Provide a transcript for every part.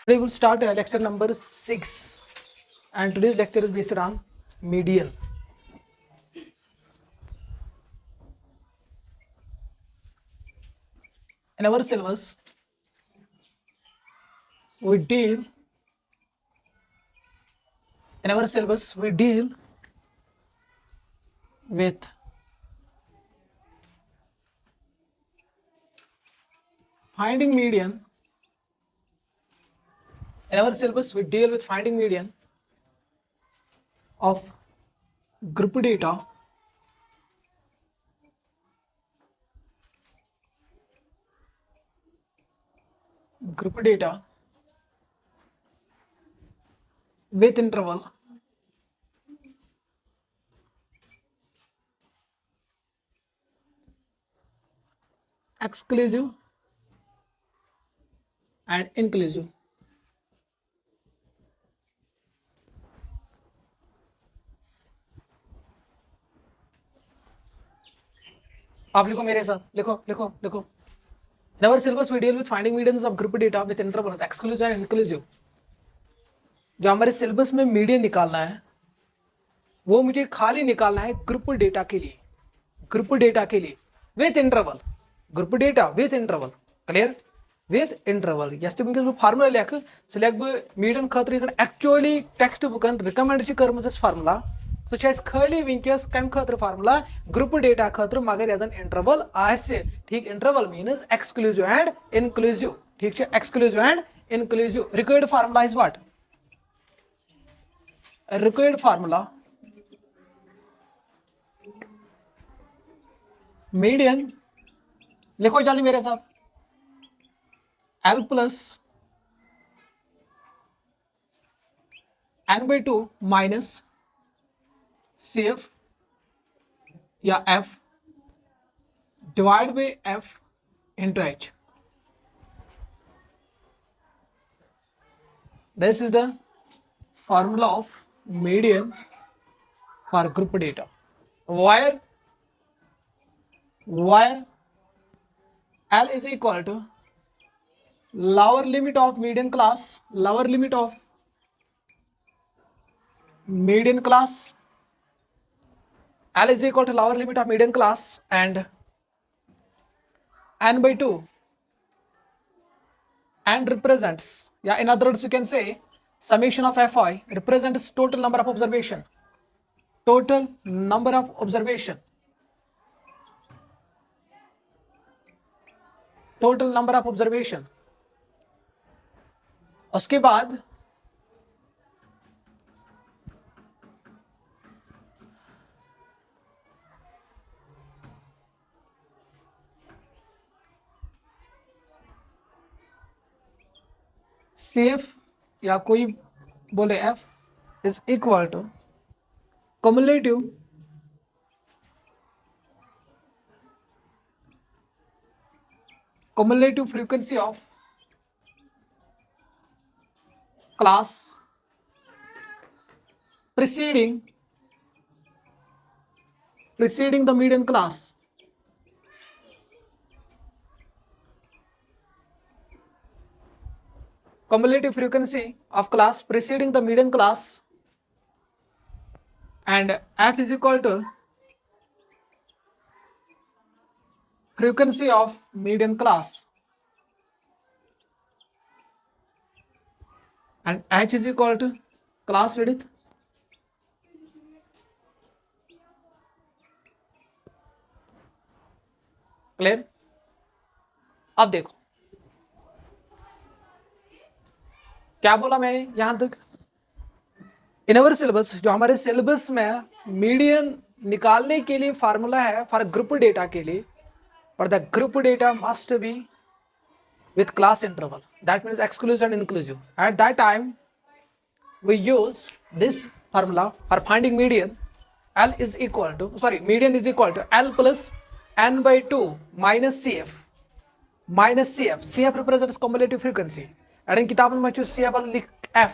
Today we'll start lecture number 6, and today's lecture is based on median. In our syllabus, we deal with finding median. In our syllabus, we deal with finding median of group data with interval exclusive and inclusive. आप लिखो मेरे साथ, लिखो लिखो लिखो. In our syllabus, we deal with finding medians of group data with intervals exclusive and inclusive. जो हमारे syllabus में मीडियन निकालना है वो मुझे खाली निकालना है ग्रुप डेटा के लिए with interval. Group data with interval, clear? With interval. Yes वंकस बह फार्मुला लेख सह लेख बह मीडियन खतर एक्चुअली टेक्स्ट बुकन रिकमेंड कर्म फार्मुला सह खाली वंकस कम खतर फार्मुला ग्रुप डेटा खतर मगर यदन इंटरवल आसे. ठीक, interval means exclusive and inclusive. ठीक, exclusive and inclusive. Required formula is what? Required formula median, लिखो जल्दी मेरे साथ. L plus n by 2 minus CF या F divided by F into H. This is the formula of median for group data where L is equal to lower limit of median class L is equal to lower limit of median class and n by 2 and represents, yeah, in other words you can say summation of Fi represents total number of observation. उसके बाद CF या कोई बोले F is equal to cumulative frequency of class preceding the median class. Cumulative frequency of class preceding the median class, and F is equal to frequency of median class, and H is equal to class width. Clear? अब देखो क्या बोला मैंने यहां तक. इन our syllabus, जो हमारे syllabus में मीडियन निकालने के लिए फार्मूला है फॉर ग्रुप डेटा के लिए, पर the group data must be with class interval, that means exclusive and inclusive. At that time we use this formula for finding median. Median is equal to L plus n by 2 minus CF. CF represents cumulative frequency. And किताब में मैं CF लिख F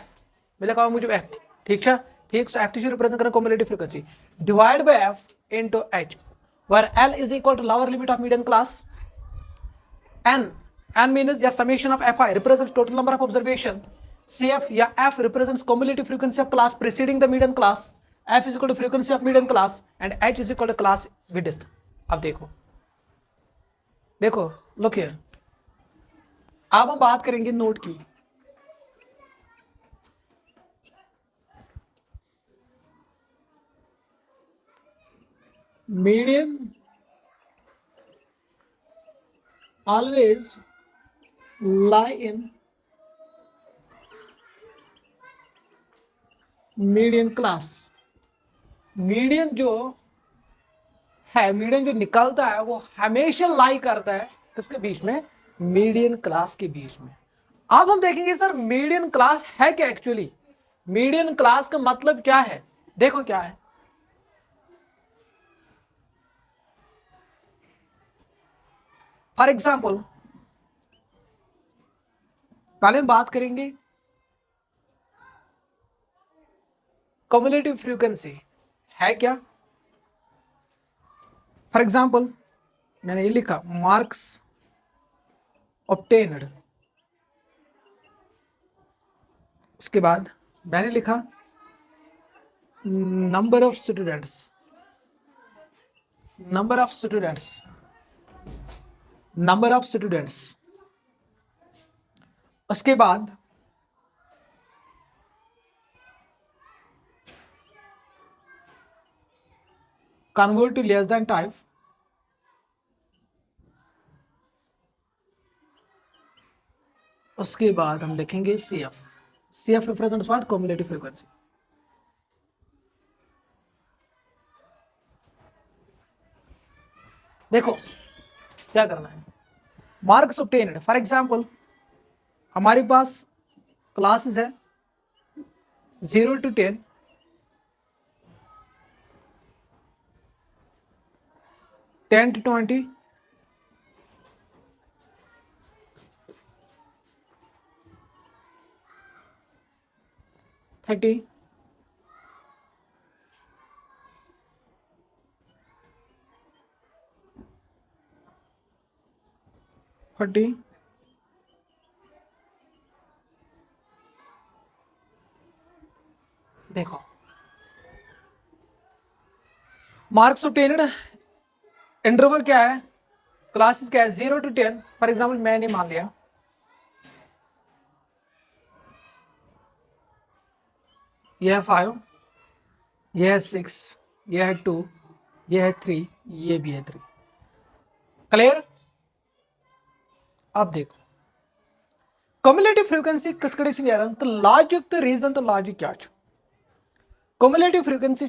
मिला का मुझे F. ठीक है, ठीक. सो F रिप्रेजेंट करना cumulative frequency divided by F into H, where L is equal to lower limit of median class. N means the summation of Fi represents total number of observation. CF या F represents cumulative frequency of class preceding the median class. F is equal to frequency of median class and H is equal to class width. अब देखो देखो look here. अब हम बात करेंगे node की. Median always lie in median class. Median जो है, मीडियन जो निकलता है वो हमेशा लाई करता है किसके बीच में? मीडियन क्लास के बीच में. अब हम देखेंगे सर मीडियन क्लास है क्या एक्चुअली. मीडियन क्लास का मतलब क्या है? देखो क्या है. फॉर एग्जाम्पल पहले हम बात करेंगे कम्युलेटिव फ्रीक्वेंसी है क्या. फॉर एग्जाम्पल मैंने ये लिखा मार्क्स ऑब्टेन्ड. उसके बाद मैंने लिखा number of students. Number of students. Number of students. उसके बाद convert to less than type. उसके बाद हम देखेंगे CF. CF represents what? Cumulative frequency. देखो क्या करना है. Marks obtained. फॉर एग्जाम्पल हमारे पास क्लासेस है 0 to 10, 10 to 20, 30, 40, देखो मार्क्स ऑब्टेन्ड इंटरवल क्या है, क्लासेस क्या है 0 to 10. फॉर एग्जाम्पल मैंने मान लिया यह है 5, यह है 6, यह है 2, यह है 3, ये भी है 3. क्लियर. अब देखो कम्युलेटिव फ्रीक्वेंसी कत कड़े से यार तो लॉजिक तो रीजन तो लॉजिक क्या है. कम्युलेटिव फ्रीक्वेंसी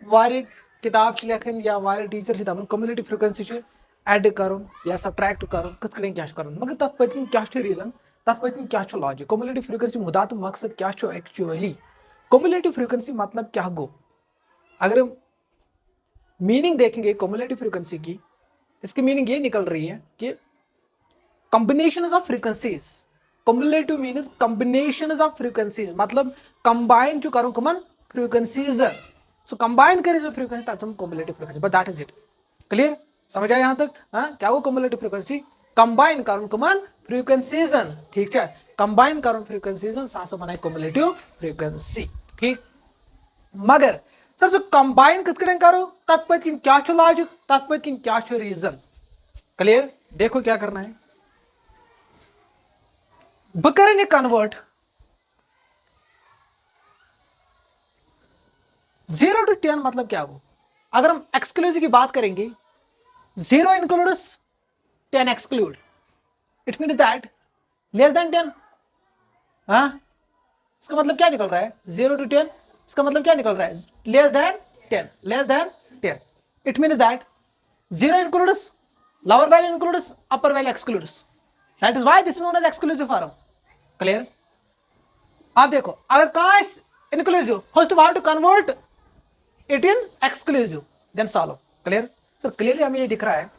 वारे किताब लेखन या वारे टीचर से दपन कम्युलेटिव फ्रीक्वेंसी ऐड करुन या सब्ट्रैक्ट करुन कत कड़े क्या करुन. मगर तथ पत्म क्या रीजन, तथ पत्म क्या लॉजिक. कम्युलेटिव फ्रीक्वेंसी मुदा तो मकसद क्या एक्चुअली. कम्युलेटिव फ्रीक्वेंसी मतलब क्या गो. अगर हम मीनिंग देखेंगे कम्युलेटिव फ्रीक्वेंसी की, इसकी मीनिंग ये निकल रही है कि combinations of frequencies. Cumulative means combinations of frequencies, मतलब कंबाइन जो करूं कमन फ्रीक्वेंसीज. सो कंबाइन करे जो frequency that's cumulative frequency. But that is it. Clear. समझ आया यहां तक. हाँ क्या वो कम्युलेटिव फ्रीक्वेंसी कंबाइन करूं कमन फ्रीक्वेंसीज. ठीक है, कंबाइन करूं फ्रीक्वेंसीज साथ बनाए कम्युलेटिव फ्रीक्वेंसी. ठीक. मगर सर जो कंबाइन कत करो तथ पत्न क्या लॉजिक, तथ पत्न क्या रीजन. क्लियर. देखो क्या करना है. बह कर कन्वर्ट 0 to 10 मतलब क्या हो. अगर हम एक्सक्लूसिव की बात करेंगे 0 includes 10 exclude. It means that less than 10. हाँ इसका मतलब क्या निकल रहा है 0 to 10. इसका मतलब क्या निकल रहा है less than 10. Less than 10. It means that 0 includes lower value includes, upper value excludes. That is why this is known as exclusive form. Clear. अब देखो अगर कहाँ है inclusive, first we have to convert it in exclusive, then solve. Clear. Sir clearly हमें ये दिख रहा है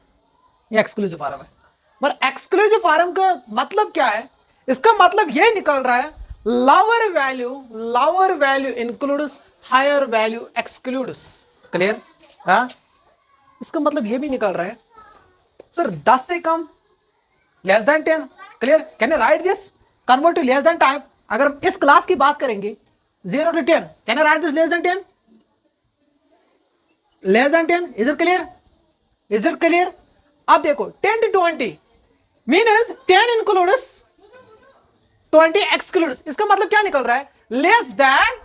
ये एक्सक्लूसिव फॉर्म है. पर एक्सक्लूसिव फॉर्म का मतलब क्या है. इसका मतलब ये निकल रहा है lower value includes, higher value excludes. Clear. हाँ इसका मतलब ये भी निकल रहा है सर 10 से कम less than 10. Clear. Can I write this. Convert to less than type, अगर इस क्लास की बात करेंगे 0 to 10, can I write this less than 10? Less than 10, is it clear? Is it clear? अब देखो 10 to 20 मीन्स 10 इंक्लूड्स 20 एक्सक्लूड्स, इसका मतलब क्या निकल रहा है? लेस देन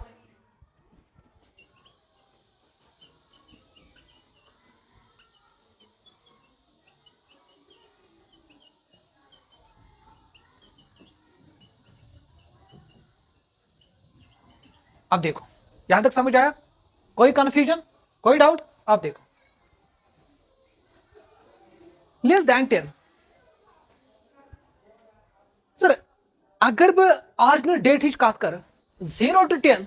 अब देखो यहां तक समझ आया? कोई कंफ्यूजन, कोई डाउट? अब देखो लेस देन 10 सर, अगर बह ऑरिजिनल डेट हिच कत कर 0 to 10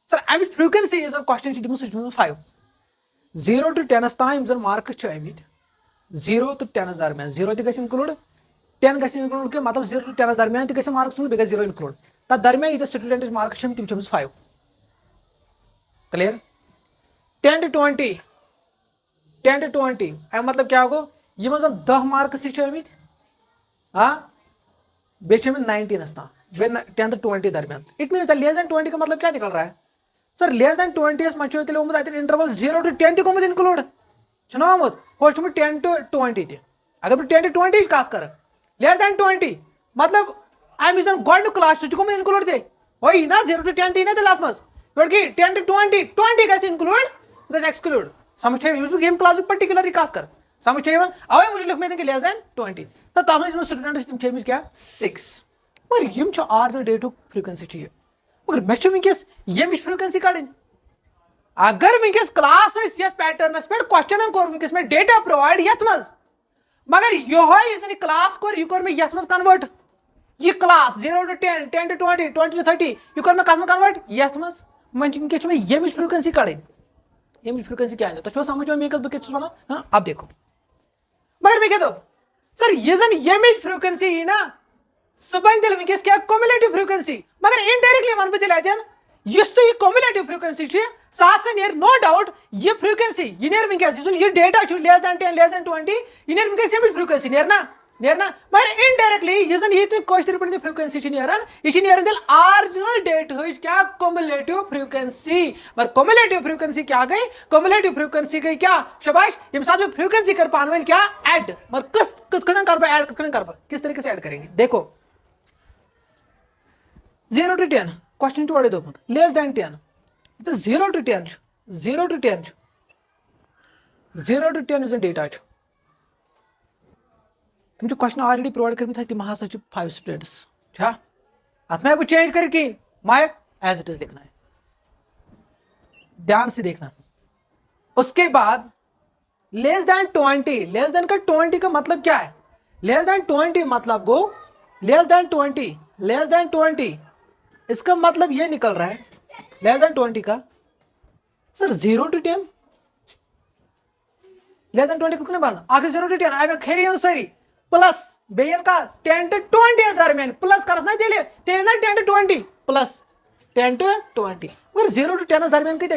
सर अमिच फ्रीक्वेंसी इज क्वेश्चन 5 0 to 10 ताम जन मार्क्स अमित 0 to 10 दरमियान 0 तक इंक्लूड 10 इंक्लूड के मतलब 0 to 10 दरमियान तक मार्क्स बे 0 इंक्लूड तथ दरमियान ये स्टूडेंट मार्क्स तम 5 क्लियर? 10 to 20 10 to 20 अम मतलब क्या गो यम 10 मार्क्स अमित हाँ बे 19 ताम 10 to 20 दरमियान, इट मीन लेस देन 20 का मतलब क्या निकल रहा है? सर लेस देन 20 मत इंटरवल 0 to 10 तक इंक्लूड आमुत हो 10 to 20 तक, अगर बह 10 to 20 कत कर लेस देन 20 मतलब अम गो क्लास सह इंक्लूड ते वही ना 0 to 10 ती ना तेल मज 10 to 20 गि इंक्लूड एक्सक्लूड, समझ यम क्लास पर्टिकुलरली कत कर, समझ अवे मुझे लिख मे लेस देन 20 तो तथ स्टूडेंट्स तम क्या 6 मगर यम ऑरिजिनल डेट फ्रीक्वेंसी मगर मे वस यम फ्रीक्वेंसी कड़न, अगर वस क्लास पैटर्नस पे क्वेश्चन कोर वस मे डेटा प्रोवाइड ये मज मगर ये क्लास कोर यह मे ये कन्वर्ट यह क्लास 0 to 10 10 to 20 20 to 30 यह कोर मे कत कन्वर्ट ये मज वस मे यम फ्रीक्वेंसी कड़न, यम फ्रीक्वेंसी क्या तो समझ मे बस वन हाँ अब देखो मगर मे क्या सर ये जन यम फ्रीक्वेंसी यी ना सह बन तेल वस क्या क्युमुलेटिव फ्रीक्वेंसी, मगर इनडायरेक्टली वन बह तेल यह क्युमुलेटिव फ्रीक्वेंसी सह नीर नो डाउट यह फ्रीक्वेंसी यह नीर वस यह data less than 10 less then 20 यह नीर वस यम फ्रीक्वेंसी नीरना मगर इनडायरेक्टली यह पे फ्रीक्वेंसी नीरान यह नीरान तेल ऑरिजिनल डेट क्या क्युमुलेटिव फ्रीक्वेंसी, मगर क्युमुलेटिव फ्रीक्वेंसी क्या गई? क्युमुलेटिव फ्रीक्वेंसी गई क्या शाबाश यम साथ फ्रीक्वेंसी कर पान क्या ऐड, मगर कत कर ऐड किस तरीके से ऐड करेंगे? देखो 0 to 10 क्वेश्चन ओडे दोमुत लेस देन 10 तो 0 to 10 0 to 10 0 to 10 data question already provide कर तम हसा 5 स्टूडेंट्स अत मैं चेंज कर माइक एज इट इज लिखना है, ध्यान से देखना। उसके बाद लेस देन 20 लेस देन का 20 का मतलब क्या है? लेस देन 20 मतलब गो लेस देन 20 लेस देन 20 इसका मतलब ये निकल रहा है लेस देन 20 का सर 0 to 10 लेस देन 20 कितने बन आखिर 0 to 10 आई खेरी सरी प्लस बेन का 10 to 20 दरमियान प्लस कर ना तेल 10 to 20 प्लस 10 to 20 मगर 0 to 10 दरमियान कत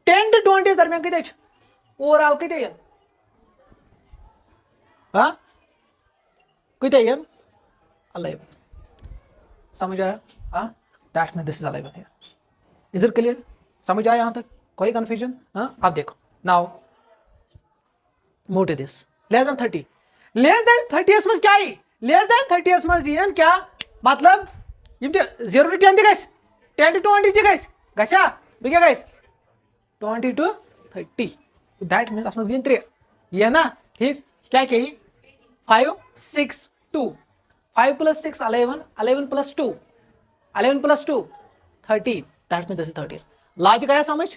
10 to 20 दरमियान कत ओवरऑल कत हाँ कत 11 समझ आया? हाँ that mean this is 11 here, is it clear? समझ आया यहाँ तक? कोई कंफ्यूजन? हाँ अब देखो now move to this less than 30 less than 30 मज क्या लेस देन 30 मज यन क्या मतलब यम 0 to 10 गस 10 to 20 गसा बे क्या गस 20 to 30 दैट मीन अस मज यन 3 ये ना ठीक क्या क्या 5 6 2 5 plus 6 11 11 plus 2 11 plus 2 13 that mean this is 13 logic आया समझ?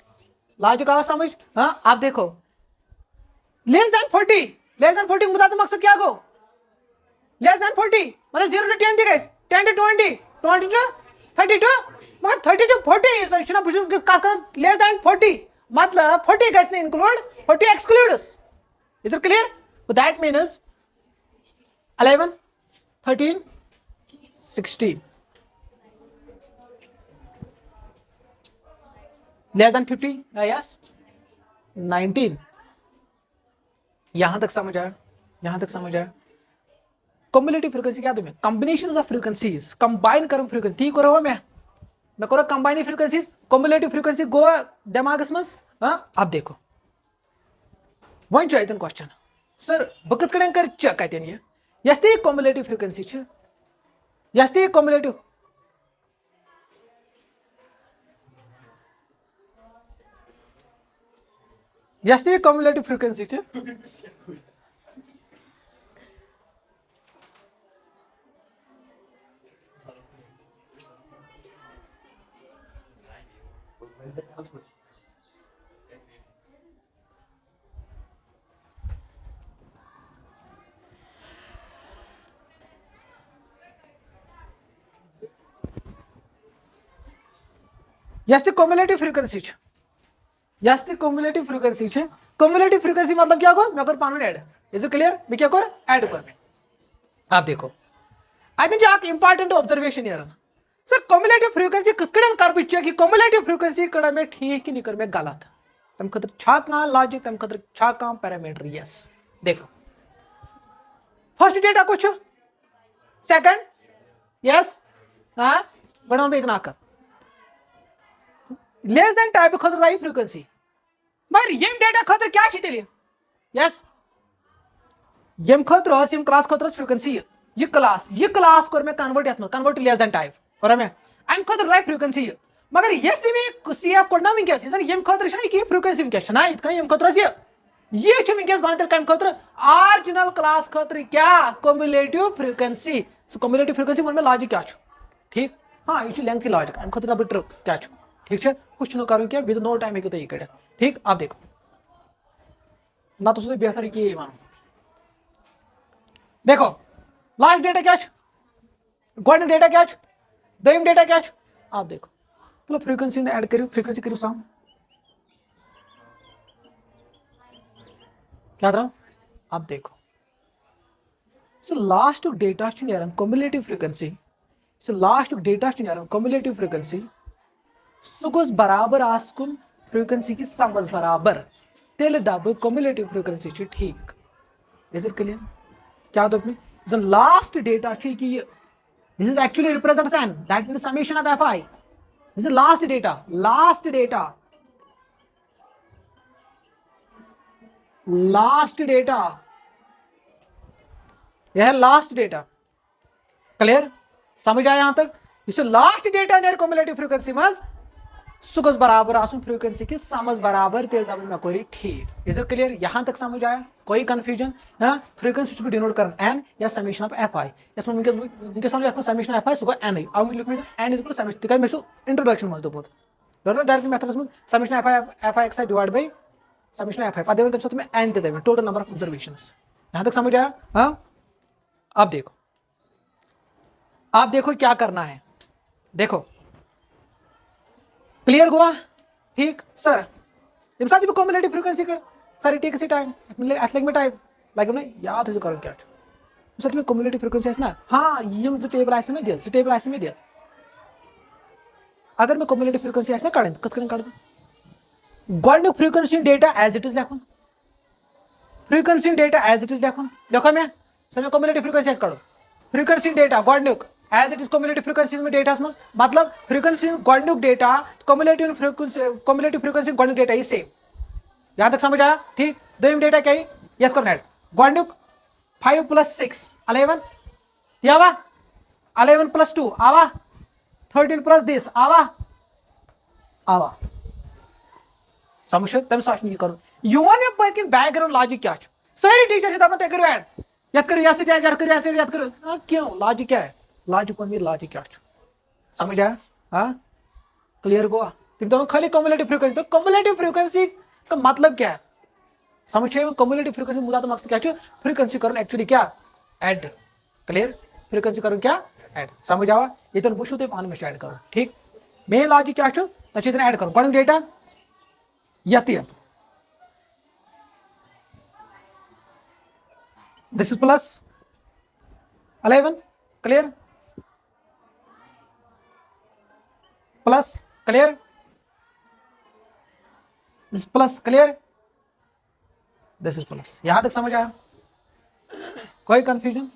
लॉजिक आया समझ? हाँ आप देखो लेस देन 40 मुदा तो मकसद क्या गो लेस देन 40 मतलब 0 to 10 गस 10 to 20 20 to 32 मगर 30 to 40 शुना बुझु का लेस देन 40 मतलब 40 गस ने include 40 excludes, is it clear? That means 11 13 16 less than 50 yes 19 यहां तक समझ आया? यहां तक समझ आया? कम्युलेटिव फ्रीक्वेंसी क्या तुम्हें कॉम्बिनेशन ऑफ फ्रीक्वेंसीज कंबाइन करूँ फ्रीक्वेंसी ती करो मैं करो कंबाइन फ्रीक्वेंसीज कम्युलेटिव फ्रीक्वेंसी गो दिमागस मज अब देखो वन अतन क्वेश्चन सर बह कत कर चेक अतन यह ते कम्युलेटिव फ्रीक्वेंसी यह ते कम्युलेटिव यह ते कम्युलेटिव फ्रीक्वेंसी यह कम्युलेटिव फ्रीक्वेंसी यह कम्युलेटिव फ्रीक्वेंसी कम्युलेटिव फ्रीक्वेंसी मतलब क्या गो मैं कर पान ऐड इज इट क्लियर मैं क्या कर ऐड कर आप देखो अतन इंपॉर्टेंट ऑब्जर्वेशन नीरान सर कम्युलेटिव फ्रीक्वेंसी कत कर बह चेक कम्युलेटिव फ्रीक्वेंसी कड़ा मैं ठीक कि कर मैं गलत तम खतर लॉजिक तम खतर पैरामीटर यस देखो फर्स्ट डेटा कुछ सेकंड यस बड़ा बह इतना लेस देन टाइप खतर राइट फ्रीक्वेंसी मगर यम डेटा खतर क्या तेल यस यम खतर क्लास खतर फ्रीक्वेंसी यह क्लास कर मैं कन्वर्ट ये कन्वर्ट लेस देन टाइप कर मैं अम खतर राइट फ्रीक्वेंसी मगर यस सेव कोड ना वनकस यम खतर फ्रीक्वेंसी वनकस ना यम खतर यह वनकस बन कम खतर ऑरिजिनल क्लास खतर क्या cumulative frequency so cumulative frequency वो मैं लॉजिक क्या ठीक हाँ यह लेंथी लॉजिक अम खतर बह ट्रिक क्या ठीक है कुछ कर विद नो टाइम हेकू तुम यह कड़ित ठीक अब देखो ना तो बेहतर कि वन देखो लास्ट डेटा क्या गोडनिक डेटा क्या दोम डेटा क्या आप देखो मतलब फ्रीक्वेंसी ऐड करो फ्रीक्वेंसी करो सम क्या तरह अब देखो so last data cumulative frequency so last data cumulative frequency सह गोस बराबर आसकुन फ्रीक्वेंसी की समझ बराबर तेल दब कम्युलेटिव फ्रीक्वेंसी ठीक इज इट क्लियर क्या दोप में जन लास्ट डेटा कि this is actually represents n that means summation of fi this is last data last data यह लास्ट डेटा क्लियर समझ आया यहां तक इस लास्ट डेटा नेर कम्युलेटिव फ्रीक्वेंसी मज सह गोस बराबर आसुन फ्रीक्वेंसी की समझ बराबर तेल दब मैं कोई ठीक इज इट क्लियर यहां तक समझ आया कोई कंफ्यूजन फ्रीक्वेंसी डिनोट कर एन या समेशन ऑफ एफ आई वनकस समेशन एफ आई सह गो एन अब लिख एन इज समेशन तक मे इंट्रोडक्शन मज दोपत डायरेक्ट मेथड्स मज summation F I x I divide by summation F आई पे तम साथ में एन ते टोटल नंबर ऑफ ऑब्जर्वेशन यहां तक समझ आया हाँ अब देखो आप देखो क्या करना है देखो क्लियर हुआ ठीक सर तम साथ कम्युलेटिव फ्रीक्वेंसी कर सर टेक सी टाइम अथ लग टाइम लगे ना याद कर क्या साथ कम्युलेटिव फ्रीक्वेंसी ना हाँ यम जो टेबल मे दित सह टेबल मे दित अगर मैं कम्युलेटिव फ्रीक्वेंसी ना कड़ कत कड़ गोडनिक frequency data as it is लेखुन frequency data as it is लेखुन देखो मैं सर मैं कम्युलेटिव फ्रीक्वेंसी कड़ो फ्रीक्वेंसी डेटा गोडनिक as it is cumulative frequency में डेटा मतलब फ्रीक्वेंसी गोडनिक डेटा कम्युलेटिव फ्रीक्वेंसी गोडनिक डेटा ही सेम यहाँ तक समझ आया ठीक दोम डेटा क्या ये कर नेट गोडनिक 5 + 6 11 यावा 11 + 2 आवा 13 + दिस आवा समझ तम सा कर वन पे बैकग्राउंड लॉजिक क्या सारी टीचर दपान तुम करो ऐड ये करो यह ऐड करो यह करो क्यों लॉजिक क्या है लॉजिक वन लॉजिक क्या समझ आया हाँ क्लियर हुआ तुम तो खाली कम्युलेटिव फ्रीक्वेंसी तो कम्युलेटिव फ्रीक्वेंसी का मतलब क्या है समझ कम्युलेटिव फ्रीक्वेंसी मुदा तो मकसद क्या फ्रीक्वेंसी करो एक्चुअली क्या ऐड क्लियर फ्रीक्वेंसी करो क्या ऐड समझ आवा ये तो वो तुम पान में ऐड करो ठीक मेन लॉजिक क्या तुम ऐड करो गोडनिक डेटा यत this is +11 clear plus clear this plus clear this is plus यहां तक समझ आया कोई कंफ्यूजन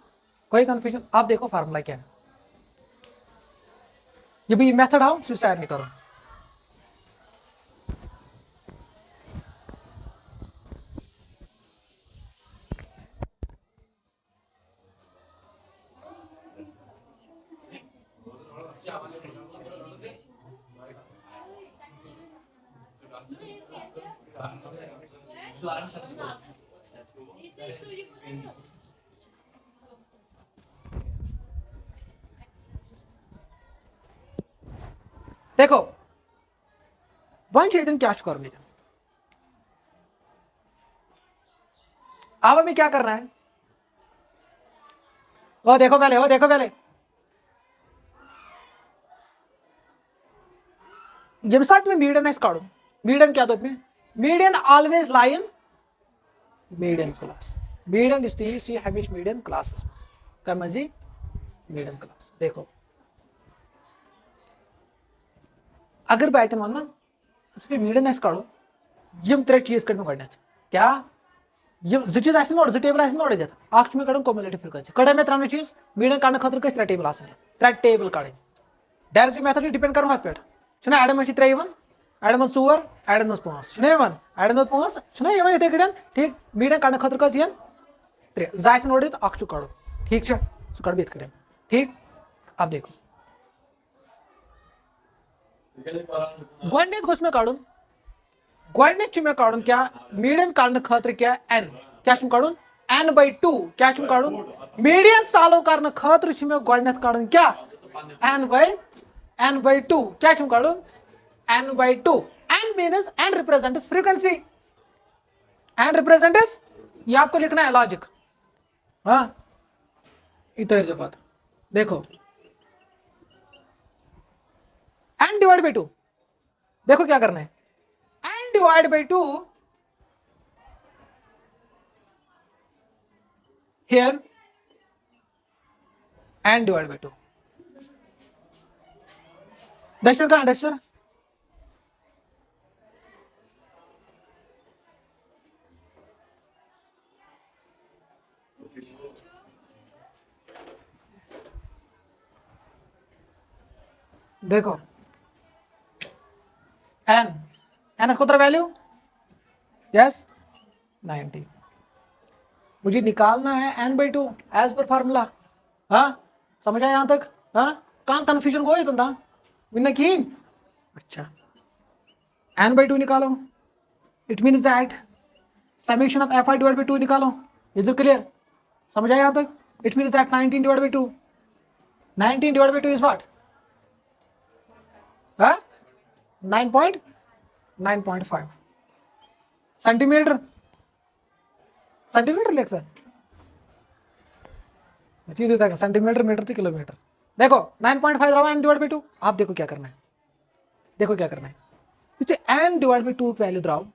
कोई कंफ्यूजन? आप देखो फार्मूला क्या है, ये भी मेथड आओ सुसाइड नहीं करो। देखो वन दिन क्या कर लीजिए, अब हमें क्या करना है, वो देखो पहले, वो देखो पहले, ये साथ में मीडियन है काढू, मीडियन क्या दो में, मीडियन ऑलवेज लाई इन मीडियन क्लास, मीडियन सी हमेश मीडियन क्लासेस में कम जी मीडियन क्लास। देखो अगर बह वन ना उसके मीडियन काढू यम त्रे चीज कड़ गो क्या जो चीज नोड़ जो टेबल नोड़ अख कड़ कोमुलेटिव फ्रीक्वेंसी कड़े में त्रे चीज मीडियन कड़ खतर कस त्रे टेबल त्रे टेबल कड़े डायरेक्ट मेथड डिपेंड कर हथ पे अड़न मे त्रे अड़न मज 4 अड़न मज 5 वन अड़न मज 5 इथे कड़न ठीक मीडियन कड़ खतर कस त्रे जा नोड़ अख कड़ो ठीक है सह कड़ इत ठीक। अब देखो गोड मे कड़ गोड मे कड़ क्या मीडियन कड़ खतर क्या एन क्या कड़ n/2 क्या कड़ मीडियन सॉल्व करने खतर मे गोड कड़ क्या n/2 क्या कड़ n/2 n means n represents frequency, n represents ये आपको लिखना है लॉजिक। हाँ इतना बात देखो n डिवाइड बाई 2 देखो क्या करना है n divide by 2 here n divide by 2 duster कहाँ डस्टर देखो n कोतर वैल्यू यस 90 मुझे निकालना है n/2 एज पर फार्मूला। हाँ समझ आया यहां तक? हाँ कहाँ कंफ्यूजन को तुम विन्न की अच्छा n/2 निकालो it means that summation of fi divide by 2 निकालो। Is it clear? समझ आया यहां तक? It means that 19 divide by 2 19 divide by 2 is what 9.5 centimetre centimetre लिख सर सेंटीमीटर मीटर थी किलोमीटर। देखो 9.5 रहा n डिवाइड बाई 2 आप देखो क्या करना है, देखो क्या करना है इसे n डिवाइड बाई 2 वैल्यू द्राव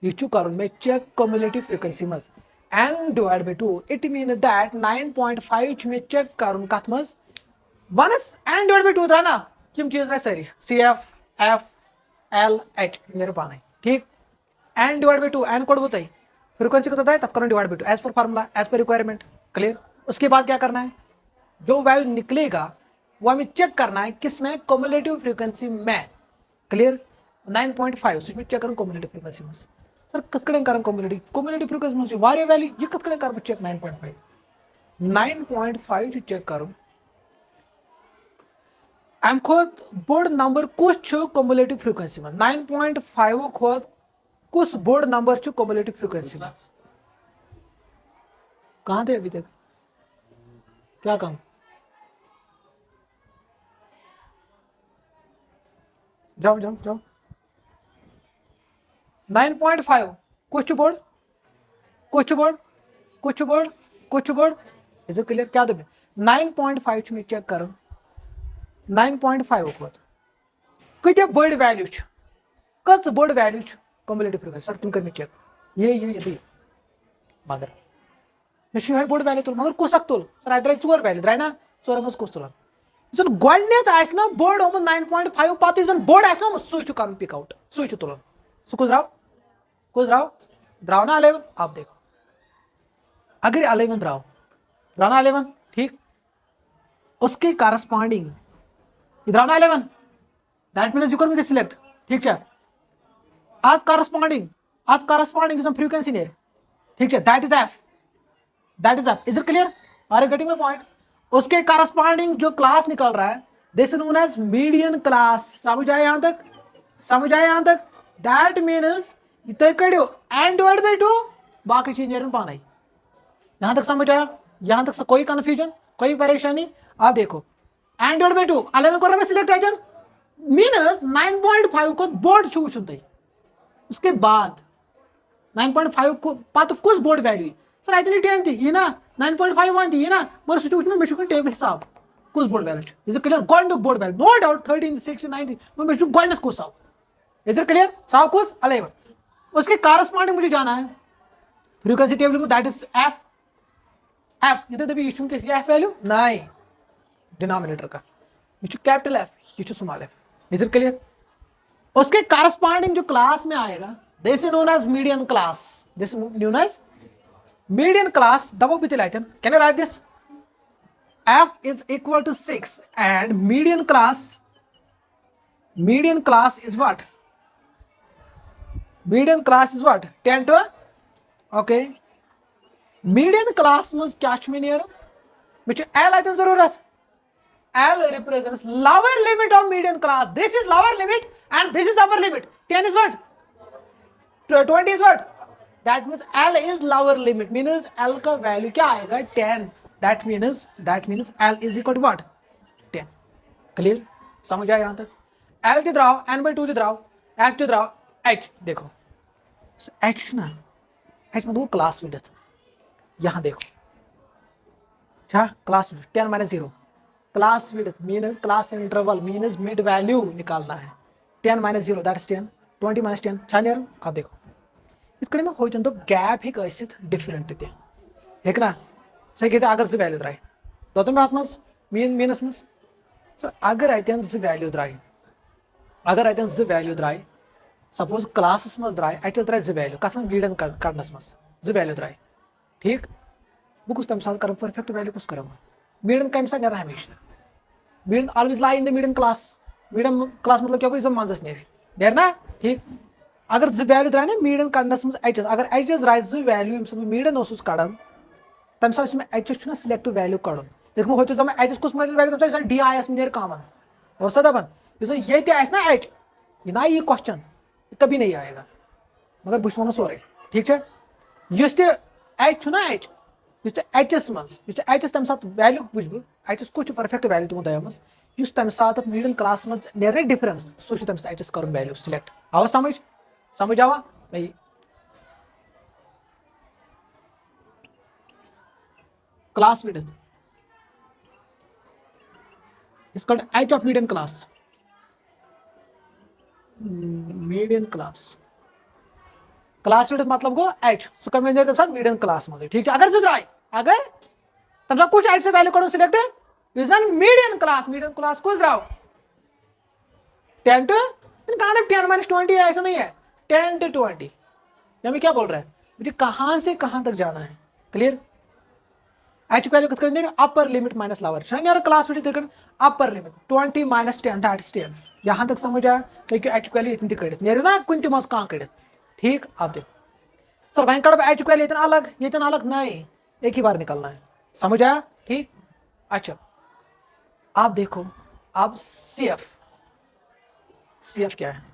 ये कर मैं चेक कम्युलेटिव फ्रीक्वेंसी मज n divide by 2 it mean that 9.5 में चेक कर कत मज वनस n डिवाइड बाई 2 द्रा ना यम चीज रह सारी CF F L H मेरे पाने ठीक n डिवाइड बाई 2 n कोड बताई फ्रीक्वेंसी को तथा तब करो divide by 2 as per formula as per requirement clear. उसके बाद क्या करना है जो वैल्यू निकलेगा वो हमें चेक करना है किस में कम्युलेटिव फ्रीक्वेंसी में क्लियर 9.5 उसमें चेक करूँ कम्युलेटिव फ्रीक्वेंसी में सर कतकड़े कर कम्युलेटिव फ्रीक्वेंसी में वारे वैल्यू ये कतकड़े कर चेक 9.5 चेक करूँ अम खोत बोड़ नंबर कुछ कम्युलेटिव फ्रीक्वेंसी में 9.5 खोत कुछ बोर्ड नंबर कम्युलेटिव फ्रीक्वेंसी में कहाँ थे अभी तक क्या काम जाओ जाओ जाओ 9.5 कुछ बोर्ड कुछ बोर्ड कुछ बोर्ड कुछ बोर्ड इज इट क्लियर क्या दे 9.5 में चेक करो 9.5 खोत कत बड़ वैल्यू कच बड़ वैल्यू कम्युलेटिव फ्रीक्वेंसी सर तुम कर चेक ये मगर मे बोड़ वैल्यू तुल मगर कुछ तुल सर अत द्राय 4 वैल्यू द्राय ना 4 मज कुछ तुलान जन गोडनेथ आस ना बोर्ड होमुत 9.5 पत जन बोर्ड आस ना सह कर पिक आउट सह तुलान सह कुछ द्राव ना 11 आप देखो अगर 11 द्राव राना 11, ठीक, उसके कारस्पॉन्डिंग इधर आना 11, that means you can select, ठीक है, आज कारस्पॉन्डिंग सम फ्रीक्वेंसी नेर, ठीक है, that is F, is it clear, are you getting my point? उसके कारस्पॉन्डिंग जो क्लास निकल रहा है this is known as median class, समझ आए यहां तक, समझ आए यहां तक? दैट मीन्स इतना करो एन डिवाइड बाई 2 बाकी चीज नेरन पाना ही, यहां तक समझ आया? यहां तक कोई कंफ्यूजन, कोई परेशानी? आप देखो एन डिवाइड बाई 2 11 को सिलेक्ट आइजन मीनस 9.5 को बोर्ड छू छुते, उसके बाद 9.5 को पत कुछ बोर्ड वैल्यू सर अतनी 10 थी ये ना 9.51 थी ये ना मगर सह मे टेबल हिसाब कुछ बोर्ड वैल्यू इज क्लियर गोडुक बोर्ड वैल्यू नो डाउट 13 16 19 मे गोडनेथ कुछ साव इज इट क्लियर साव कुछ 11 उसके कारस्पॉन्डिंग मुझे जाना है फ्रीक्वेंसी टेबल में दैट इज एफ ये दबी ये एफ वैल्यू नहीं डिनोमिनेटर का ये कैपिटल एफ ये small F is it clear उसके कारस्पॉन्डिंग जो क्लास में आएगा this is known as median class, this known as median class दबो बित लाइतन can you write this f is equal to 6 and median class is what, median class is what 10 to okay median class में क्या में near which l आइतन जरूरत L represents lower limit of median class. This is lower limit and this is upper limit. 10 is what? 20 is what? That means L is lower limit. Means L का value क्या आएगा? 10. That means L is equal to what? 10. Clear? समझ आया यहाँ तक? L की द्राव n/2 की द्राव F की द्राव H देखो H ना H मतलब क्लास विड्थ यहाँ देखो क्या class 10-0 class width means class interval means mid value निकालना है 10-0 दैट इज 10 20-10 छान आप देखो इस कड़े में हो तो गैप ही कैसे डिफरेंट थे है ना सही कहते अगर से वैल्यू द्राय तो मैं मज मीनस मज सर अगर अतन वैल्यू द्राय अगर अतन वैल्यू द्राय सपोज क्लास मज द्राय अत द्राय वैल्यू कत मीडियन कड़नस मज वैल्यू द्राय ठीक बह कुछ तम साथ कर परफेक्ट वैल्यू कुछ कर मीडियन कम सा ना हमेशा median always lie in the median class मतलब क्या कोई मंजस नेर ना ठीक अगर वैल्यू द्राय ना मीडियन कड़नस मज एच अगर एच द्राय वैल्यू मीडियन कड़ान तम सा एच सिलेक्ट वैल्यू कड़न देखो हो दपान एच कुछ वैल्यू तम D I S Ner common और सा दपान ये ना एच ये ना ये क्वेश्चन कभी नहीं आएगा मगर बस वो सोरे ठीक है एच ना एच एचस मज एचस तम साथ वैल्यू वुच बह एचस कुछ परफेक्ट वैल्यू तुम दो मज तम साथ मीडियन क्लास मज नेर डिफरेंस सो तम एचस कर वैल्यू सिलेक्ट आवा समझ आवा भाई class width is called H of median class class width मतलब गो एच सो कम तम साथ मीडियन क्लास मज ठीक है अगर तम साथ कुछ एच से वैल्यू करो सिलेक्ट इज मीडियन क्लास कुछ द्राव 10 to 10-20 ऐसा नहीं है 10 to 20 हमें क्या बोल रहा है मुझे कहां से कहां तक जाना है क्लियर एच वैल्यू कस कर अपर लिमिट माइनस लोअर यार class width upper limit 20-10 that is 10 यहाँ तक समझ आया देखिए एच वैल्यू इतनी कड़ित नेर ना कुछ मज कहाँ कड़ित ठीक आप देखो सर वहीं कड़ एच वैल्यू इतन अलग नहीं एक ही बार निकलना है समझ आया ठीक अच्छा आप देखो अब सी एफ क्या है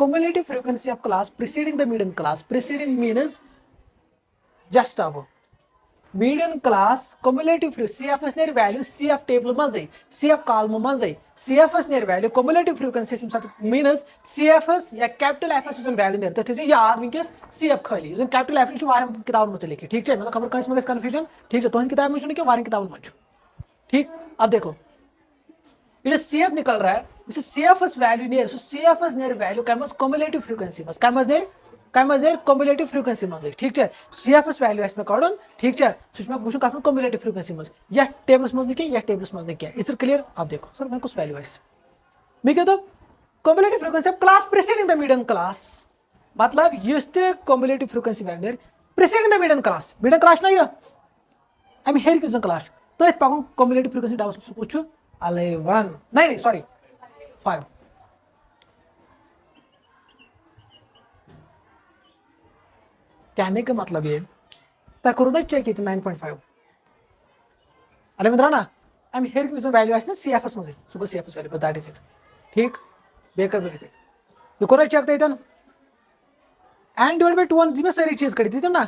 cumulative frequency of class preceding the median class preceding means just above median class cumulative CFS near value CF table मज CF column मज CFS near value cumulative frequency means CFS या capital FS उस value नेर तो थे याद विंकेस CF खाली उस capital FS वार किताब में लिखी ठीक है मतलब खबर कहीं में कंफ्यूजन ठीक है तो इन किताब में सुनिए कि वार किताब में ठीक अब देखो ये CF निकल रहा है इसे CFS वैल्यू नियर सो CFS नियर वैल्यू क्या मज cumulative frequency मज क्या मज नियर cumulative frequency मज ठीक है CFS वैल्यू इसमें कौन ठीक है सुषमा पूछो कहाँ में cumulative frequency मज या टेबल्स मज देखिए या टेबल्स मज देखिए इस क्लियर आप देखो सर मैं कुछ वैल्यू है मैं कहता हूँ cumulative frequency class preceding the median class मतलब ये cumulative frequency value preceding the median class नहीं है अमी हेर क्यों क्लास तो पकन कम्युलेटिव फ्रिक्वेंसी डाउस कुछ 11 नहीं सॉरी 5 कहने का मतलब ये तक करो ना चेक 9.5 अरे मित्रा ना अमी हेर क्यों वैल्यू आस ना CFS मजे सुबह CFS value that is it ठीक बेकर बेनिफिट ये करो चेक तैतन एंड डिवाइड बाय 2 में सारी चीज कड़ी थी ना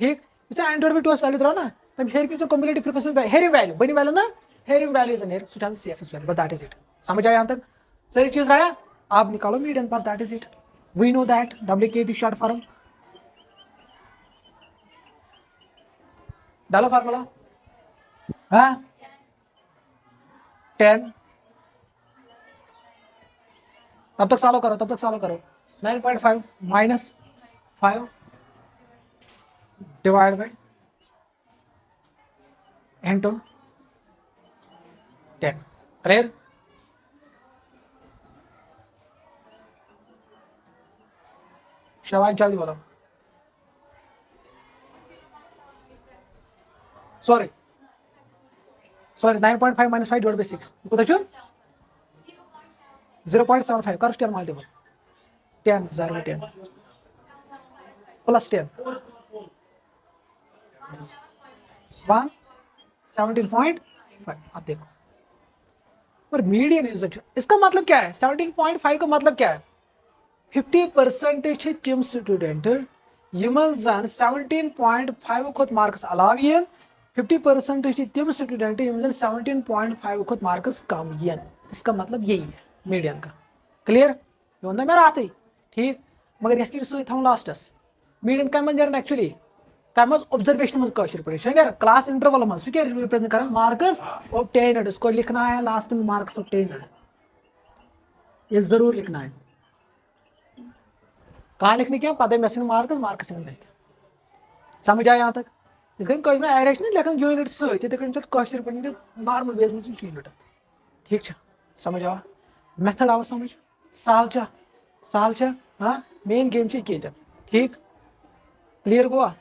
ठीक इसे एंड डिवाइड बाय 2 वैल्यू द्रा ना तब हेर क्यों कम्युलेटिव फ्रिक्वेंसी हेरिंग वैल्यू बनी वैल्यू ना हेरिंग वैल्यू इज नेर सुचान CFS value but that is it समझ आया यहां तक सारी चीज रहा आप निकालो मीडियन पास that is it we know that WKT short form डालो फार्मूला हाँ 10 तब तक सॉल्व करो 9.5 minus 5 divide by into 10 clear शवाज जल्दी बोलो sorry 9.5 minus 5 divided by 6 equal to 0.75 कर स्क्वायर मल्टीपल 10 0 10 प्लस 10 1 17.5 अब देखो पर मीडियन यूज इसका मतलब क्या है 17.5 का मतलब क्या है 50% तम स्टूडेंट यमन जन 17.5 खुद मार्क्स अलाव यन 50% तम स्टूडेंट यमन 17.5 खुद मार्क्स कम यन इसका मतलब यही है मीडियन का क्लियर ये वोन मे रात ठीक मगर ये सो लास्टस मीडियन कम मन एक्चुअली कम ऑब्जर्वेशन मज क्लास इंटरवल मज सह रिप्रेजेंट कर मार्क्स ऑब्टेन्ड उसको लिखना है लास्ट में मार्क्स ऑब्टेन्ड ये जरूर लिखना है कहाँ लिखने क्या पता मे मार्क्स मार्क्स समझ आया यहाँ तक इस एरेश ना लेखन यूनिट सत्य नॉर्मल बेस में यूनिट ठीक समझ आवा मेथड आवा समझ सहल हाँ मेन गेम ये ठीक क्लियर हुआ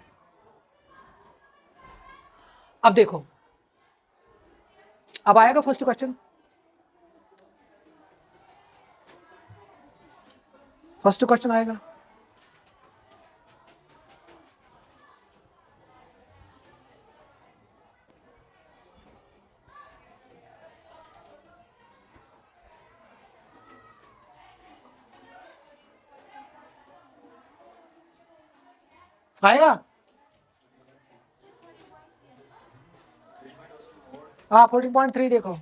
अब देखो अब आएगा फर्स्ट क्वेश्चन आएगा आएगा हाँ 14.3 देखो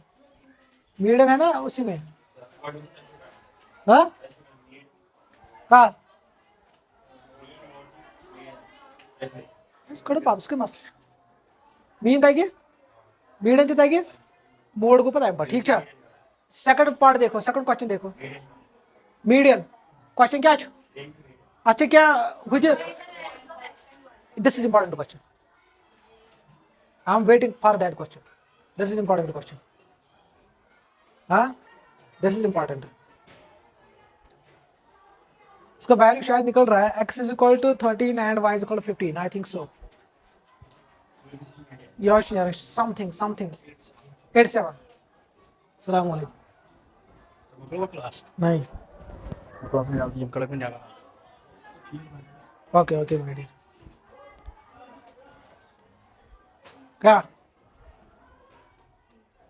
मीडियम है ना उसी में हाँ कहा उसके मस्त मीन ताकि मीडियम ताकि बोर्ड को पता है ठीक है सेकंड पार्ट देखो सेकंड क्वेश्चन देखो मीडियम क्वेश्चन क्या अच्छा क्या this is important question I am waiting for that question this is important question हाँ दिस इज इंपॉर्टेंट इसका वैल्यू शायद निकल रहा है x is equal to 13 and y is equal to 15 I think so yes something 87 सलाम वालेकुम class नहीं okay okay ready क्या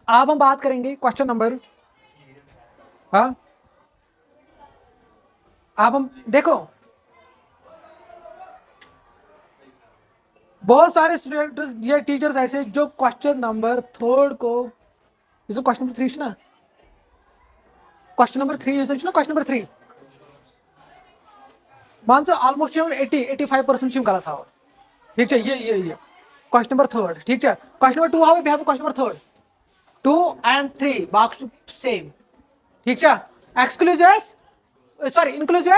अब हम बात करेंगे क्वेश्चन नंबर हाँ अब हम देखो बहुत सारे स्टूडेंट या टीचर्स ऐसे जो क्वेश्चन नंबर थर्ड को क्वेश्चन नंबर 3 ना क्वेश्चन नंबर 3 क्वेश्चन नंबर 3 मान ऑलमोस्ट 80-85% गलत था ठीक है ये क्वेश्चन नंबर थर्ड ठीक है question number 2 question number third 2 and 3 box same ठीक है एक्सक्लूसिव सॉरी इंक्लूसिव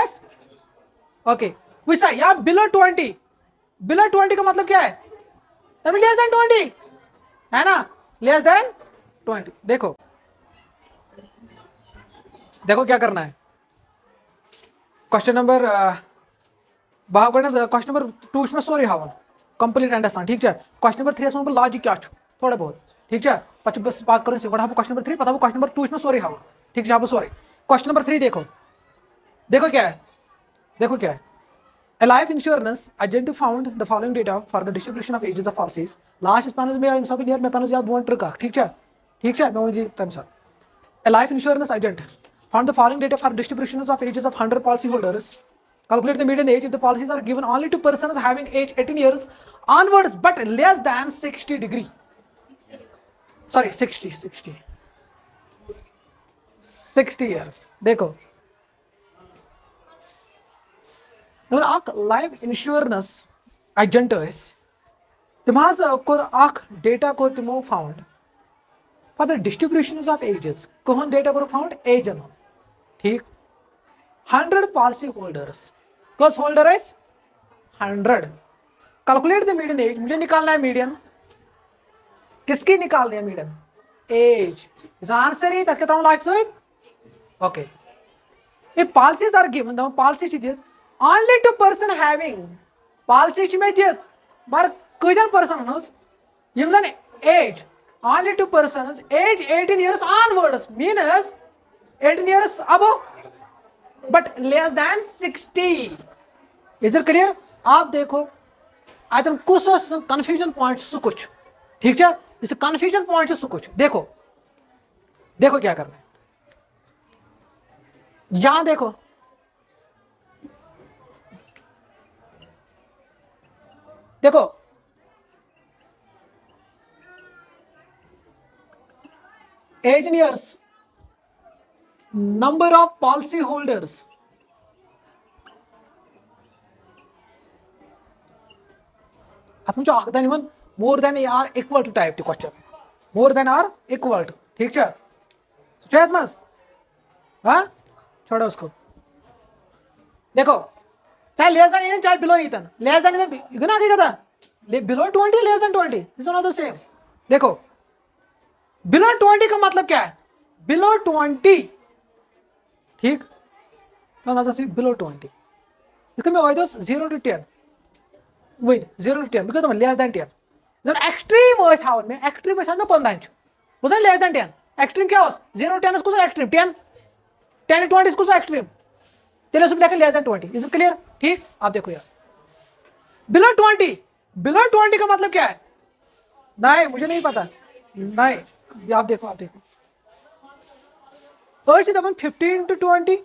ओके विसा या बिलो 20 का मतलब क्या है लेस देन 20 है ना लेस देन 20 देखो क्या करना है क्वेश्चन नंबर क्वेश्चन नंबर 2 में सॉरी हावन कंप्लीट अंडरस्टैंड ठीक है। क्वेश्चन नंबर 3 में लॉजिक क्या थोड़ा बहुत ठीक है। पच बस बात करो से हां क्वेश्चन नंबर 3 पता क्वेश्चन नंबर 2 में सॉरी हां ठीक है। हां सॉरी क्वेश्चन नंबर 3 देखो देखो क्या है देखो क्या है। A life insurance agent found the following data for the distribution of ages of policies. Last panel में इन सब क्लियर मैं panel याद बोल ट्रिक ठीक है मैं जी तम sir. A life insurance agent found the following data for distributions of ages of 100 policy holders. Calculate the median age if the policies are given only to persons having age 18 years onwards but less than 60 degree. Sorry 60 years. देखो life insurance agent तम data को तमो found for the distribution of ages कहन data को found एजन ठीक 100 policy holders कस holder 100 calculate the median age मुझे निकालना है मीडियन किसकी निकालनी है मीडियन एज आंसर ही तक लास्ट ओके ये policies are given policy only to person having policy में दित मगर कईन person यम जन age only to persons age 18 years onwards means 18 years above but less than 60 is it clear। आप देखो अतन कुछ कंफ्यूजन पॉइंट सु कुछ ठीक है इस कंफ्यूजन पॉइंट सु कुछ देखो देखो क्या करना है यहां देखो देखो age in years number of policy holders अत more than or equal to type question more than or equal to ठीक है मज हाँ छोड़ो उसको देखो चाहे लेस देन इतन चाहे बिलो इतन लेस देन इतन इतना आगे कदा below 20 less than 20 this one the same देखो बिलो 20 का मतलब क्या है बिलो 20 ठीक तो ना से बिलो 20 इसका मैं wide 0 to 10 wait 0 to 10 because less than 10 जन एक्सट्रीम वाइस हाउ में एक्सट्रीम वाइस में 15 बुझे लेस देन 10 एक्सट्रीम क्या होस 0 10 इसको एक्सट्रीम 10 20 इसको एक्सट्रीम तेरे सब लेकर less than 20 is it clear ठीक। आप देखो यार बिलो 20 का मतलब क्या है नहीं मुझे नहीं पता नहीं आप देखो अर्ज दपन 15 to 20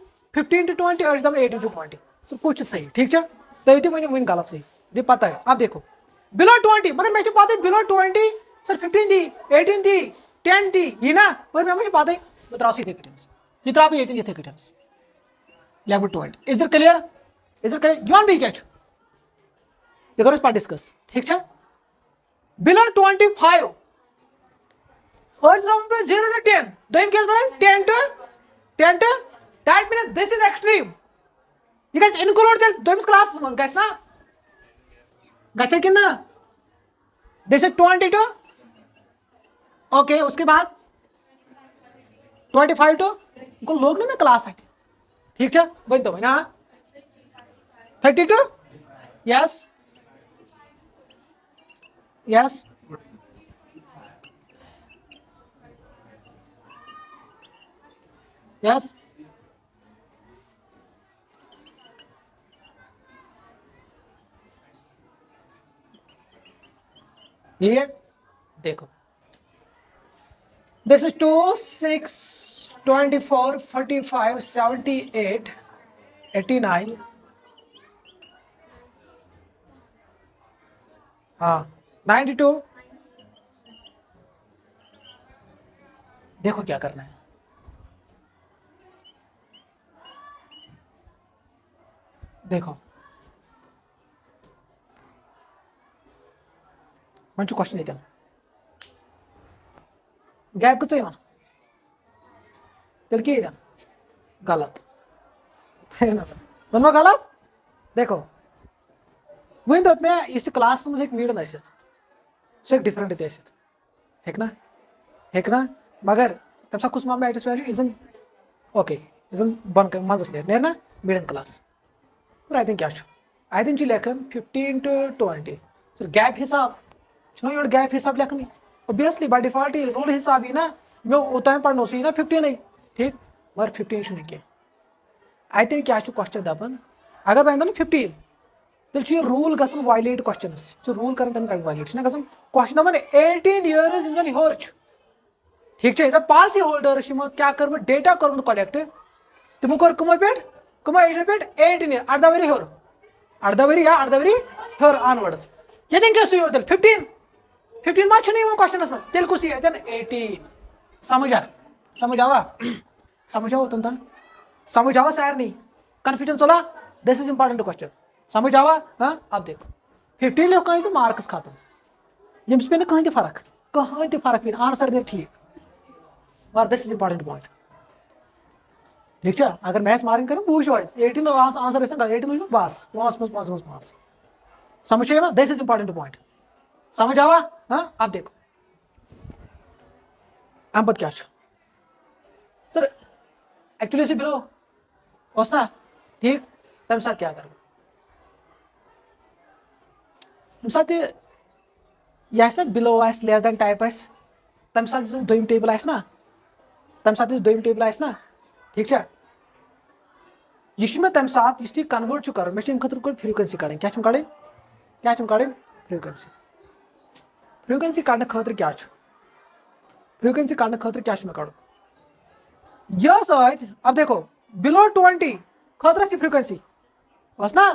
अर्ज दपन 18 to 20 सब कुछ सही ठीक है तभी तो मैंने गलत सही मुझे पता है। आप देखो बिलो 20 मगर मैं पता है बिलो 20 सर 15 दी 18 दी 10 दी ये ना मगर मैं मुझे पता है मैं त्रासी थे किटन्स ये त्राप ये थे किटन्स लगभग 20 is it clear you want be catch ये करो इस पर डिस्कस ठीक है। बिलो 25 और पे 0 to 10 दोम केस बना 10 to that means this is extreme you guys include the दोम क्लासेस में गाइस ना गाइस कि ना दिस इज 20 to ओके उसके बाद 25 to को लोग ने में क्लास है ठीक है बोल दो ना 32 यस यस यस ये देखो दिस इज 2 6 24 45 78 89 हाँ 92 देखो क्या करना है देखो मंचू क्वेश्चन नहीं गैप कुछ है तेल की गलत है ना सर दोनों गलत देखो वही तो मैं इस क्लास में एक वीडियो नसीत सो एक डिफरेंट थे हेक ना मगर तब सा कुछ मामला एच वैल्यू इजन ओके इजन बन कर मजस नेरना मिडन क्लास आई थिंक क्या आई थिंक लेखन 15 to 20 फिर गैप हिसाब यो गैप हिसाब लेखन ओबियसली बाय डिफॉल्ट रूल हिसाब यी ना मे ओतम पढ़ो सह ना 15 ठीक मगर 15 कह अतन क्या क्वेश्चन दपान अगर बह ना 15 तेल रूल ग वायलेट क्वेश्चनस रूल कर वायलेट ग क्वेश्चन दपान 18 years योर ठीक है पॉलिसी होल्डर्स क्या कर डेटा कोर्मुत कलेक्ट तमो कोर कमो पे एज पे 18 18 वरी हेर 18 वरी या 18 वरी हेर ऑनवर्ड्स ये क्या सो 15 मा क्वेश्चन में तेल कुछ 18 समझ आवा तुम समझ आवा सारनी कन्फ्यूजन चला दिस इज इंपॉर्टेंट क्वेश्चन समझ आवा हाँ अब देखो 15 लिख कहीं तो मार्क्स खत्म यम्स पे कहीं फर्क पे आंसर दे ठीक मगर दिस इज इंपॉर्टेंट पॉइंट ठीक है अगर मैथ्स मार्किंग करूँ वो 18 आंसर 18 बस 5 समझ आया दिस इज इंपॉर्टेंट पॉइंट समझ आवा हाँ अब देखो अम पे क्या सर एक्चुअली बिलो ना ठीक तम साथ क्या करो तम साथ बिलो लेस देन टाइप तम साथ दोम टेबल ना तम साथ दोम टेबल ना ठीक है यह तम साथ तुम कन्वर्ट कर मे खतर फ्रीक्वेंसी कड़न क्या कड़न फ्रीक्वेंसी कड़ने खतर क्या फ्रीक्वेंसी कड़ने खतर क्या मे कड़न यह अब देखो बिलो 20 खतर फ्रीक्वेंसी ना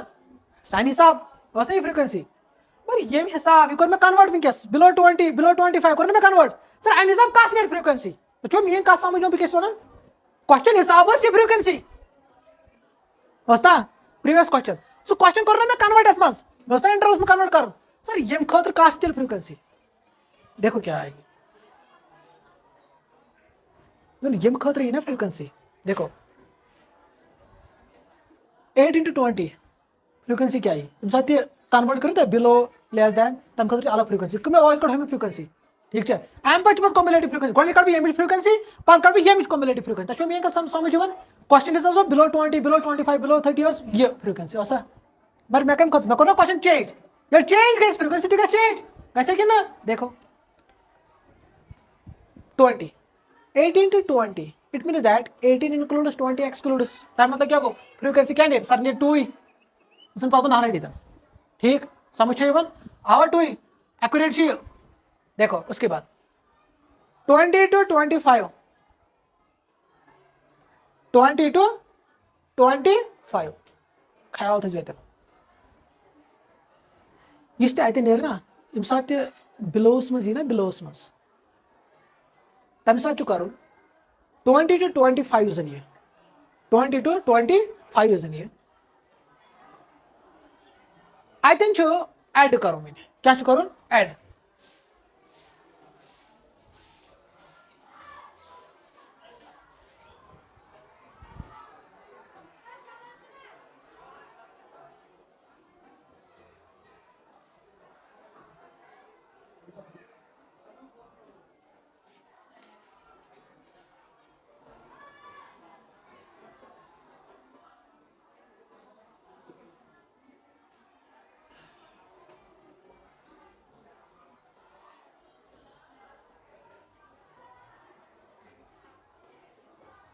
सान हिसाब ना यह फ्रीक्वेंसी मगर ये हिसाब यह मे कन्वर्ट वनकस बिलो 20 बिलो 25 कोर मे कन्वर्ट सर अम हिसाब कस नीर फ्रीक्वेंसी तो मेन कत समझ बह वन क्वेश्चन हिसाब यह फ्रीक्वेंसी ना प्रीवियस क्वेश्चन सो क्वेश्चन कर मे कन्वर्ट अत मज इंटरवल्स में कन्वर्ट कर सर ये खतर कस तेल फ्रीक्वेंसी देखो क्या आएगी ये खतर यी ना फ्रीक्वेंसी देखो 8 into 20 फ्रीक्वेंसी क्या तम साथ कन्वर्ट कर बिलो लेस दैन तम खतर अलग फ्रीक्वेंसी कमे फ्रीक्वेंसी ठीक है अम पे कम्युलेटिव फ्रीक्वेंसी गो कड़ ये फ्रीक्वेंसी पे कड़ ये कम्युलेटिव फ्रीक्वेंसी तक मेन कत समझ क्वेश्चन हिसाब बिलो 20 बिलो 25 बिलो 30 ये फ्रीक्वेंसी मगर मे कम मे कोर क्वेश्चन चेंज ये चेंज गई फ्रीक्वेंसी तो चेंज गसे कि ना देखो 20 18 to 20 it means that 18 includes 20 excludes तार मतलब क्या को फ्रीक्वेंसी क्या नहीं सर ने 2 ही इसमें पापन हारा देता ठीक समझ है वन आवर 2 ही एक्यूरेट छी देखो उसके बाद 20 to 25 20 to 25 ख्याल था जो इस अत नेर ना यम सात बिलोस मज ना बिलोस मज तम सात कर 20 to 25 जन ये 20 to 25 जन ये अतन ऐड कर क्या कर ऐड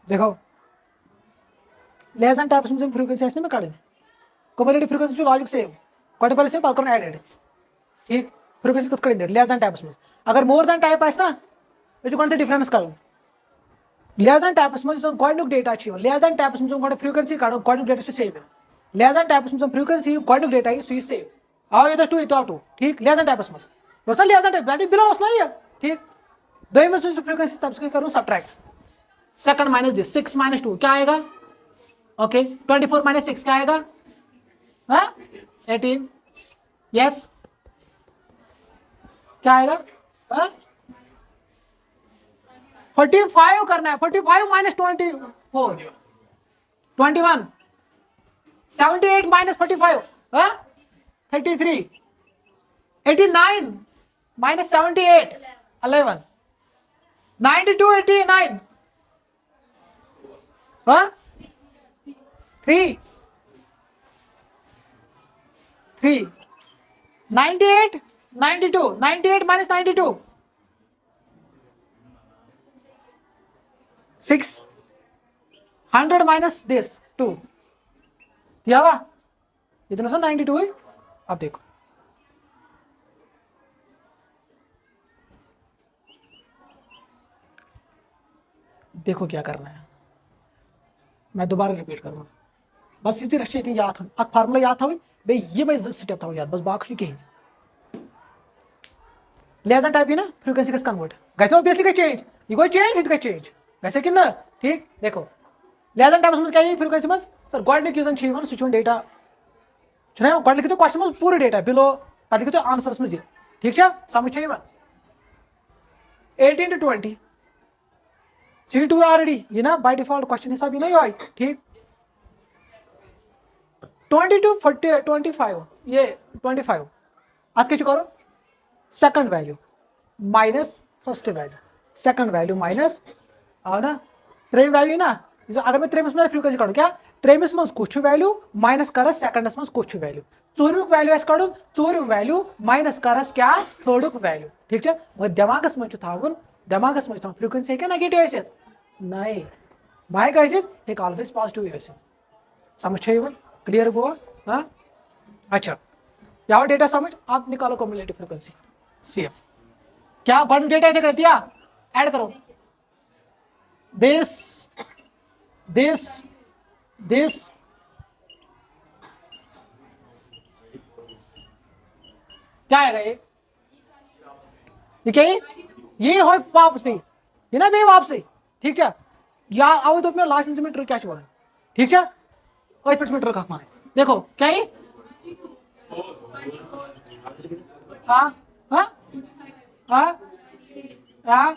देखो लेस दैन टाइप्स में फ्रीक्वेंसी ना कड़न कम्युलेटिव फ्रीक्वेंसी लॉजिक सेम गो कर सेम पे ऐड ठीक फ्रीक्वेंसी कत कड़न लेस दैन टाइप्स में अगर मोर दैन टाइप ना ये गो डिफरेंस कर लेस दैन टाइप्स में गो डेटा लेस दैन टाइप्स में गो फ्रीक्वेंसी कड़ो गो data same less than types में फ्रीक्वेंसी गो डेटा सह सेम आओ ये 2 ये 2 ठीक लेस दैन टाइप्स में लेस दैन टाइप बिलो ना ये ठीक दोम फ्रीक्वेंसी तब करूँ subtract second minus this 6 minus 2 क्या आएगा ओके 24 minus 6 क्या आएगा हाँ 18 यस क्या आएगा हाँ 45 करना है 45 minus 24 21 78 minus 45 हाँ 33 89 minus 78 11 92 89 हाँ 3 3 98 92 98 minus 92 600 minus this 2 क्या हुआ इतना सा 92 है। अब देखो देखो क्या करना है, मैं दोबारा रिपीट करूंगा बस इसी रश इतनी याद हो अक फार्मूला याद था भाई ये मैं स्टेप था याद बस बाकी कहीं लेजर टाइप ही ना फ्रीक्वेंसी का कन्वर्ट गैस ऑब्वियसली का चेंज ये कोई चेंज विद का चेंज वैसे कि ना ठीक देखो लेजर टाइप में क्या है फ्रीक्वेंसी में सर गॉड यूजन छीवन सुचवन डेटा छना गॉड लिखितो क्वेश्चन में पूरे डेटा बिलो पद लिखितो आंसर्स में ठीक है समझ छे 18 to 20 C2 ऑलरेडी ये ना बाय डिफॉल्ट क्वेश्चन हिसाब ही नहीं आई ठीक 20 to 40 25 ये 25 आज क्या करो second value minus first value second value minus और ना त्रेम वैल्यू ना अगर मैं त्रेमिस में फ्रीक्वेंसी काढूं क्या त्रेमिस में कुछ वैल्यू माइनस करस सेकंडस में कुछ वैल्यू चोरुक वैल्यू एस काढूं चोरुक वैल्यू माइनस करस क्या थर्डुक वैल्यू ठीक है मगर दिमागस में थावन दिमागस में फ्रीक्वेंसी क्या नेगेटिव ऐसे नहीं बाय कैसे एक ऑलवेज पॉजिटिव ऐसे समझ इवन क्लियर हुआ हाँ अच्छा ಯಾವ डेटा समझ आप निकालो क्युमुलेटिव फ्रीक्वेंसी CF क्या वन डेटा इधर कर दिया ऐड करो this क्या आएगा ये क्या ये हो वापस में ये ना भी वापस ठीक है या आओ तो अपने लास्ट मीटर क्या बोल ठीक है और मीटर का माने देखो क्या ये हाँ हाँ हाँ हाँ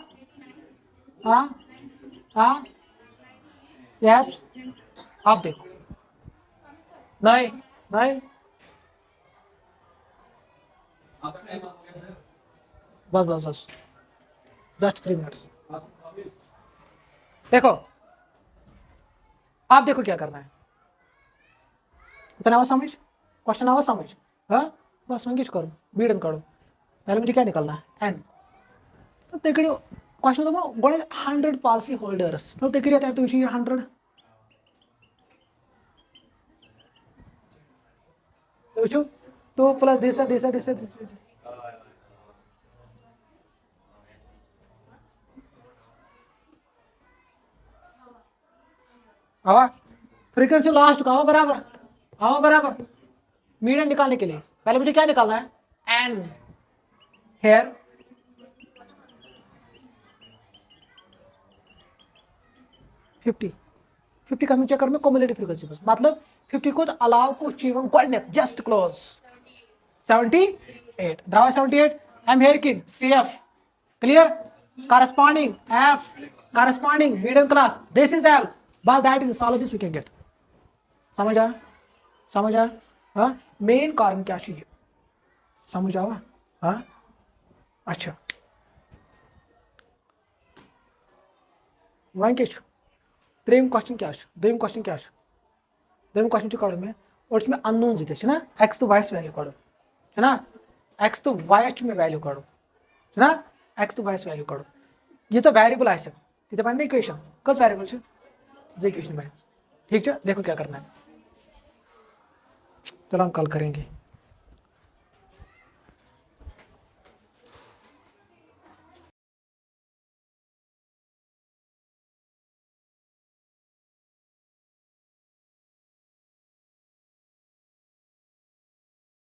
हाँ हाँ यस आप देखो नहीं नहीं बस बस बस जस्ट 3 मिनट्स देखो आप देखो क्या करना है इतना आवाज समझ क्वेश्चन आवाज समझ हाँ बस मैं किस करूँ बीडन करूँ पहले मुझे क्या निकालना है एन तो देखिए क्वेश्चन तो गोड़े 100 पॉलिसी होल्डर्स तो देखिए आता है तुमची 100 तो 2 प्लस दिस आवा फ्रीक्वेंसी लास्ट का आओ बराबर मीडियन निकालने के लिए पहले मुझे क्या निकालना है एन हेयर फिफ्टी का चेक कर में क्युमुलेटिव फ्रीक्वेंसी बस मतलब 50 को अलाउ को चीवन गोल्डनेक जस्ट क्लोज 78 द्रावा 78 आई एम हेयर किन CF clear corresponding F corresponding median class this is L but that is solve this we can get समझ आया हाँ मेन कारण क्या चाहिए समझ आवा हाँ अच्छा वहीं क्या त्रेम क्वेश्चन क्या दोम क्वेश्चन क्या दोम क्वेश्चन काढून में और इसमें अननोन है ना एक्स तो वाइस वैल्यू काढून है ना एक्स तो वायच में वैल्यू काढून है ना एक्स तो वाइस वैल्यू काढून ये तो वेरिएबल आहे तिथे पाहिजे इक्वेशन कस वेरिएबल इक्वेशन में ठीक है देखो क्या करना है चलो हम कल करेंगे।